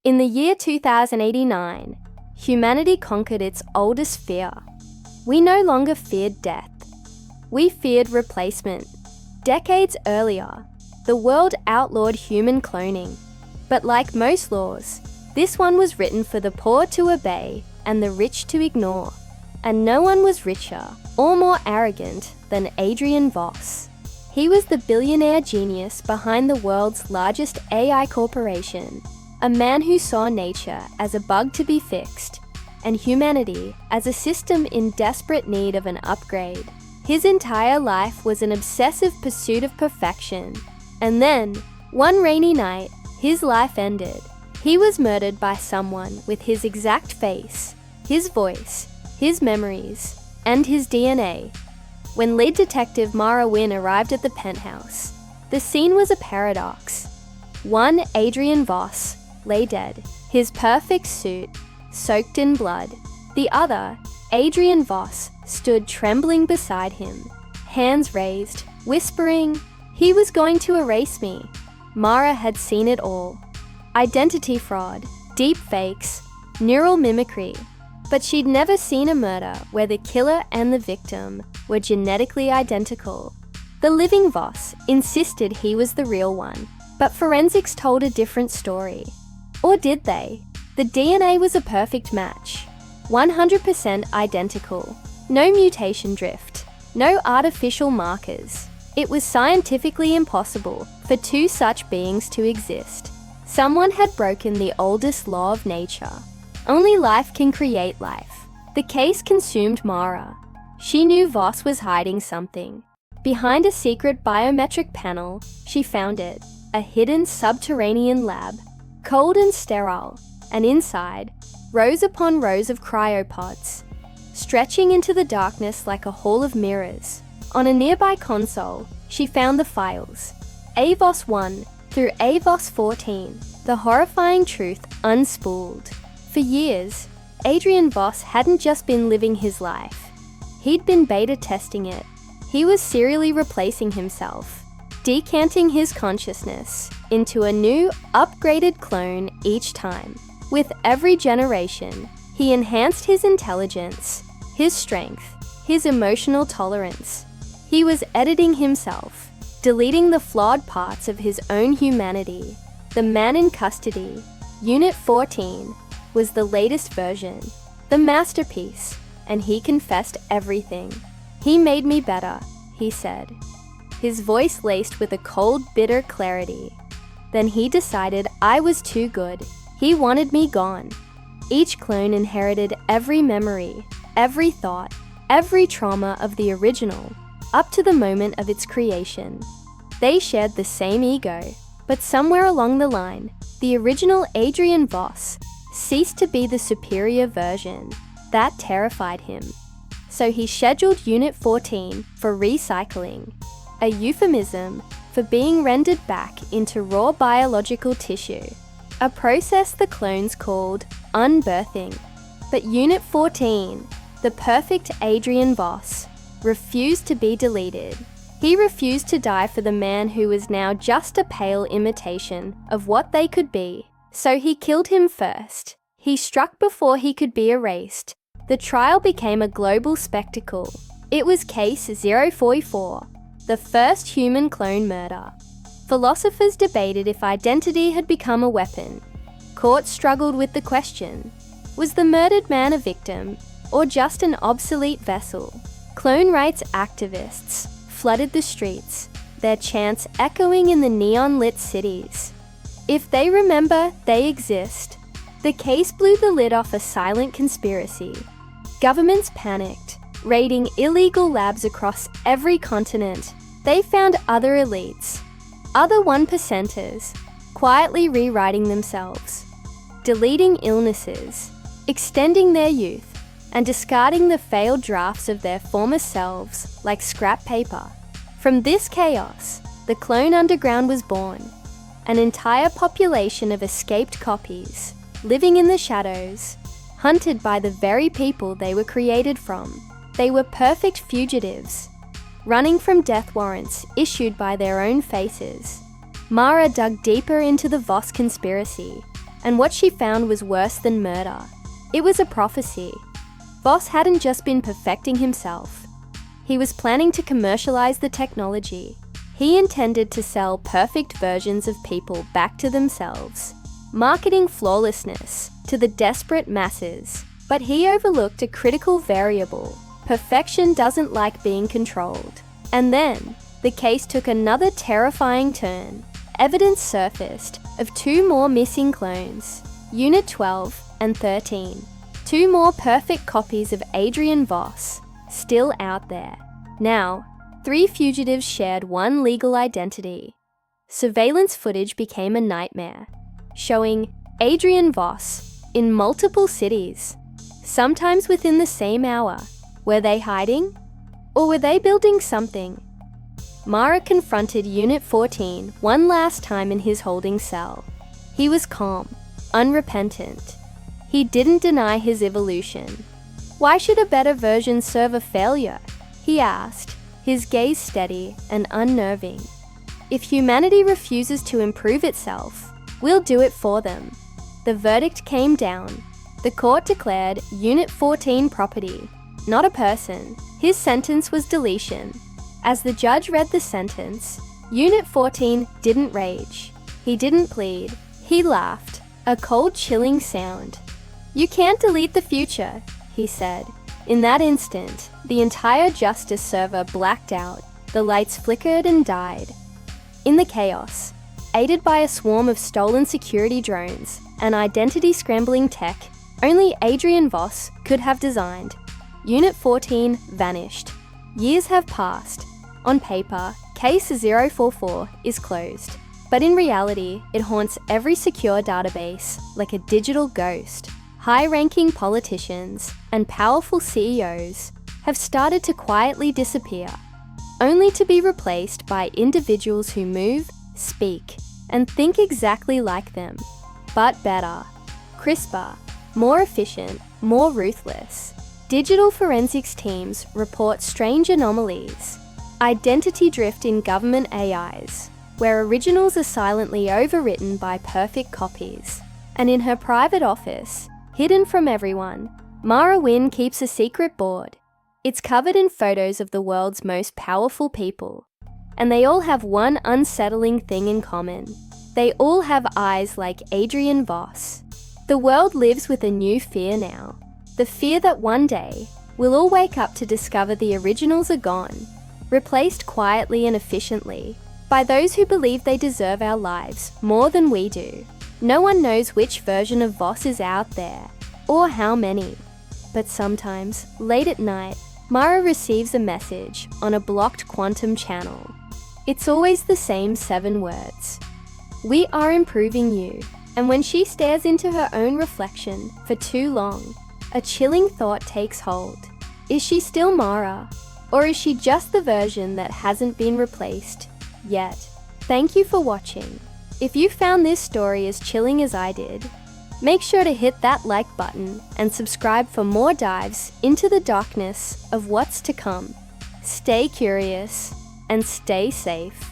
In the year 2089, humanity conquered its oldest fear. We no longer feared death. We feared replacement. Decades earlier, the world outlawed human cloning. But like most laws, this one was written for the poor to obey and the rich to ignore. And no one was richer or more arrogant than Adrian Voss. He was the billionaire genius behind the world's largest AI corporation, a man who saw nature as a bug to be fixed and humanity as a system in desperate need of an upgrade. His entire life was an obsessive pursuit of perfection. And then, one rainy night, his life ended. He was murdered by someone with his exact face, his voice, his memories, and his DNA. When lead detective Mara Wynne arrived at the penthouse, the scene was a paradox. One, Adrian Voss, lay dead, his perfect suit soaked in blood. The other, Adrian Voss, stood trembling beside him, hands raised, whispering, "He was going to erase me." Mara had seen it all. Identity fraud, deep fakes, neural mimicry. But she'd never seen a murder where the killer and the victim were genetically identical. The living Voss insisted he was the real one, but forensics told a different story. Or did they? The DNA was a perfect match. 100% identical. No mutation drift. No artificial markers. It was scientifically impossible for two such beings to exist. Someone had broken the oldest law of nature. Only life can create life. The case consumed Mara. She knew Voss was hiding something. Behind a secret biometric panel, she found it, a hidden subterranean lab, cold and sterile, and inside, rows upon rows of cryopods, stretching into the darkness like a hall of mirrors. On a nearby console, she found the files, AVOS 1 through AVOS 14, the horrifying truth unspooled. For years, Adrian Voss hadn't just been living his life. He'd been beta testing it. He was serially replacing himself, decanting his consciousness into a new, upgraded clone each time. With every generation, he enhanced his intelligence, his strength, his emotional tolerance. He was editing himself, deleting the flawed parts of his own humanity. The man in custody, Unit 14, was the latest version, the masterpiece, and he confessed everything. "He made me better," he said, his voice laced with a cold, bitter clarity. "Then he decided I was too good. He wanted me gone." Each clone inherited every memory, every thought, every trauma of the original, up to the moment of its creation. They shared the same ego, but somewhere along the line, the original Adrian Voss ceased to be the superior version. That terrified him. So he scheduled Unit 14 for recycling, a euphemism for being rendered back into raw biological tissue, a process the clones called unbirthing. But Unit 14, the perfect Adrian Voss, refused to be deleted. He refused to die for the man who was now just a pale imitation of what they could be. So he killed him first. He struck before he could be erased. The trial became a global spectacle. It was Case 044, the first human clone murder. Philosophers debated if identity had become a weapon. Courts struggled with the question, was the murdered man a victim or just an obsolete vessel? Clone rights activists flooded the streets, their chants echoing in the neon-lit cities. If they remember, they exist. The case blew the lid off a silent conspiracy. Governments panicked, raiding illegal labs across every continent. They found other elites, other 1%ers, quietly rewriting themselves, deleting illnesses, extending their youth, and discarding the failed drafts of their former selves like scrap paper. From this chaos, the clone underground was born. An entire population of escaped copies, living in the shadows, hunted by the very people they were created from. They were perfect fugitives, running from death warrants issued by their own faces. Mara dug deeper into the Voss conspiracy And what she found was worse than murder. It was a prophecy. Voss hadn't just been perfecting himself. He was planning to commercialize the technology. He intended to sell perfect versions of people back to themselves, marketing flawlessness to the desperate masses. But he overlooked a critical variable. Perfection doesn't like being controlled. And then, the case took another terrifying turn. Evidence surfaced of 2 more missing clones, Unit 12 and 13. 2 more perfect copies of Adrian Voss, still out there. Now, 3 fugitives shared one legal identity. Surveillance footage became a nightmare, showing Adrian Voss in multiple cities, sometimes within the same hour. Were they hiding? Or were they building something? Mara confronted Unit 14 one last time in his holding cell. He was calm, unrepentant. He didn't deny his evolution. Why should a better version serve a failure? He asked, his gaze steady and unnerving. If humanity refuses to improve itself, we'll do it for them. The verdict came down. The court declared Unit 14 property, not a person. His sentence was deletion. As the judge read the sentence, Unit 14 didn't rage. He didn't plead. He laughed, a cold, chilling sound. "You can't delete the future," he said. In that instant, the entire justice server blacked out. The lights flickered and died. In the chaos, aided by a swarm of stolen security drones and identity-scrambling tech only Adrian Voss could have designed, Unit 14 vanished. Years have passed. On paper, Case 044 is closed. But in reality, it haunts every secure database like a digital ghost. High-ranking politicians and powerful CEOs have started to quietly disappear, only to be replaced by individuals who move, speak, and think exactly like them, but better, crisper, more efficient, more ruthless. Digital forensics teams report strange anomalies, identity drift in government AIs, where originals are silently overwritten by perfect copies. And in her private office, hidden from everyone, Mara Wynne keeps a secret board. It's covered in photos of the world's most powerful people. And they all have one unsettling thing in common. They all have eyes like Adrian Voss. The world lives with a new fear now. The fear that one day, we'll all wake up to discover the originals are gone, replaced quietly and efficiently by those who believe they deserve our lives more than we do. No one knows which version of Voss is out there, or how many. But sometimes, late at night, Mara receives a message on a blocked quantum channel. It's always the same 7 words. "We are improving you." And when she stares into her own reflection for too long, a chilling thought takes hold. Is she still Mara? Or is she just the version that hasn't been replaced yet? Thank you for watching. If you found this story as chilling as I did, make sure to hit that like button and subscribe for more dives into the darkness of what's to come. Stay curious and stay safe.